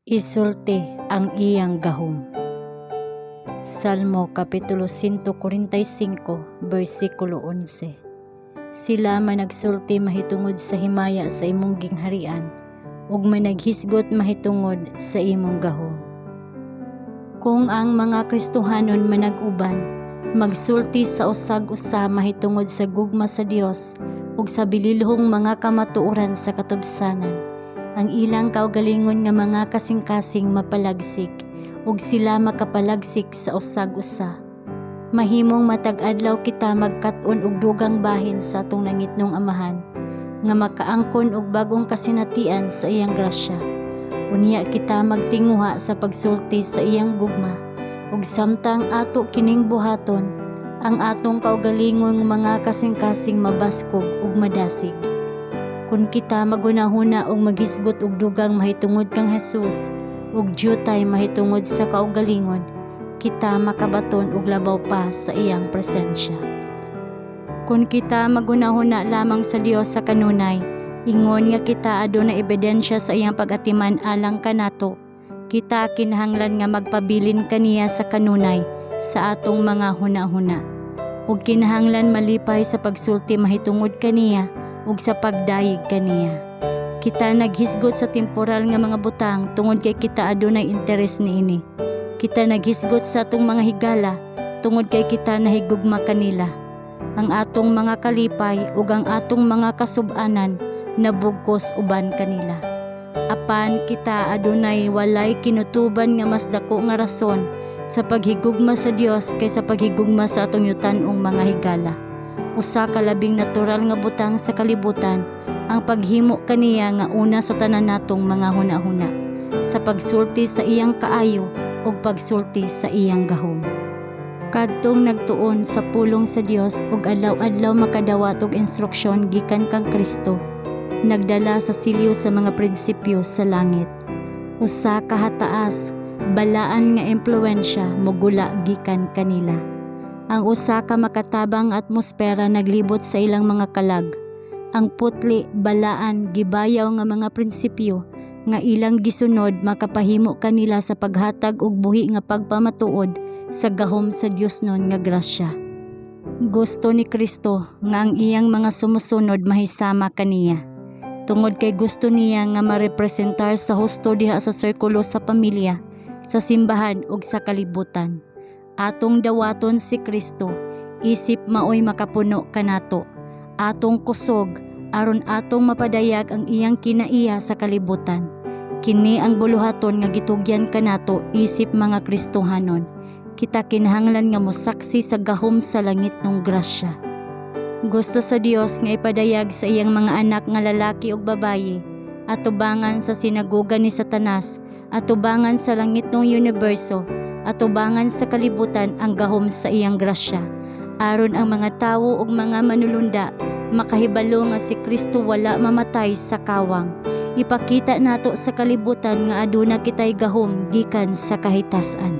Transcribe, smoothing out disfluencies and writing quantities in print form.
Isulti ang iyang gahom. Salmo Kapitulo 145, versikulo 11. Sila man nagsulti mahitungod sa himaya sa imong gingharian, ug may naghisgot mahitungod sa imong gahom. Kung ang mga Kristohanon manag-uban, magsulti sa usag-usa mahitungod sa gugma sa Dios ug sa bililhong mga kamatuoran sa katubsanan, ang ilang kaugalingon nga mga kasing-kasing mapalagsik ug sila makapalagsik sa usag-usa. Mahimong matag adlaw kita magkat-on og dugang bahin sa atong nangitnong Amahan, nga makaangkon og bagong kasinatian sa iyang grasya. Unya kita magtinguha sa pagsulti sa iyang gugma, ug samtang ato kining buhaton, ang atong kaugalingong mga kasing-kasing mabaskog ug madasig. Kung kita magunahuna og maghisgot og dugang mahitungod kang Hesus ug diyutay mahitungod sa kaugalingon, kita makabaton og labaw pa sa iyang presensya. Kung kita magunahuna lamang sa Dios sa kanunay, ingon nga kita adunay ebidensya sa iyang pag-atiman alang kanato, kita kinahanglan nga magpabilin kaniya sa kanunay sa atong mga hunahuna, ug kinahanglan malipay sa pagsulti mahitungod kaniya ug sa pagdayeg kaniya. Kita naghisgot sa temporal nga mga butang tungod kay kita adunay interes niini. Kita naghisgot sa atong mga higala tungod kay kita nahigugma kanila. Ang atong mga kalipay ug ang atong mga kasub-anan nabugkos uban kanila. Apan kita adunay walay kinutuban nga mas dako nga rason sa paghigugma sa Dios kaysa paghigugma sa atong yutan-ong mga higala. Usa ka labing natural nga butang sa kalibutan ang paghimo kaniya nga una sa tanan natong mga hunahuna, sa pagsulti sa iyang kaayo ug pagsulti sa iyang gahom. Kadtong nagtuon sa pulong sa Dios ug adlaw-adlaw makadawat og instruksyon gikan kang Kristo, nagdala sa siliw sa mga prinsipyo sa langit. Usa ka hataas, balaan nga impluwensya mogula gikan kanila. Ang usa ka makatabang atmosfera naglibot sa ilang mga kalag. Ang putli, balaan, gibayaw nga mga prinsipyo nga ilang gisunod makapahimo kanila sa paghatag og buhi nga pagpamatuod sa gahom sa Dios non nga grasya. Gusto ni Kristo nga ang iyang mga sumusunod mahisama kaniya, tungod kay gusto niya nga marepresentar sa husto diha sa sirkulo sa pamilya, sa simbahan ug sa kalibutan. Atong dawaton si Kristo, isip maoy makapuno kanato. Atong kusog aron atong mapadayag ang iyang kinaiya sa kalibutan. Kini ang buluhaton nga gitugyan kanato isip mga Kristohanon. Kita kinahanglan nga mosaksi sa gahom sa langit ng grasya. Gusto sa Dios nga ipadayag sa iyang mga anak nga lalaki ug babaye, atubangan sa sinagoga ni Satanas, atubangan sa langit ng universo, atubangan sa kalibutan ang gahom sa iyang grasya, aron ang mga tawo ug mga manulunda makahibalo nga si Kristo wala mamatay sa kawang. Ipakita nato sa kalibutan nga aduna kitay gahom gikan sa kahitasan.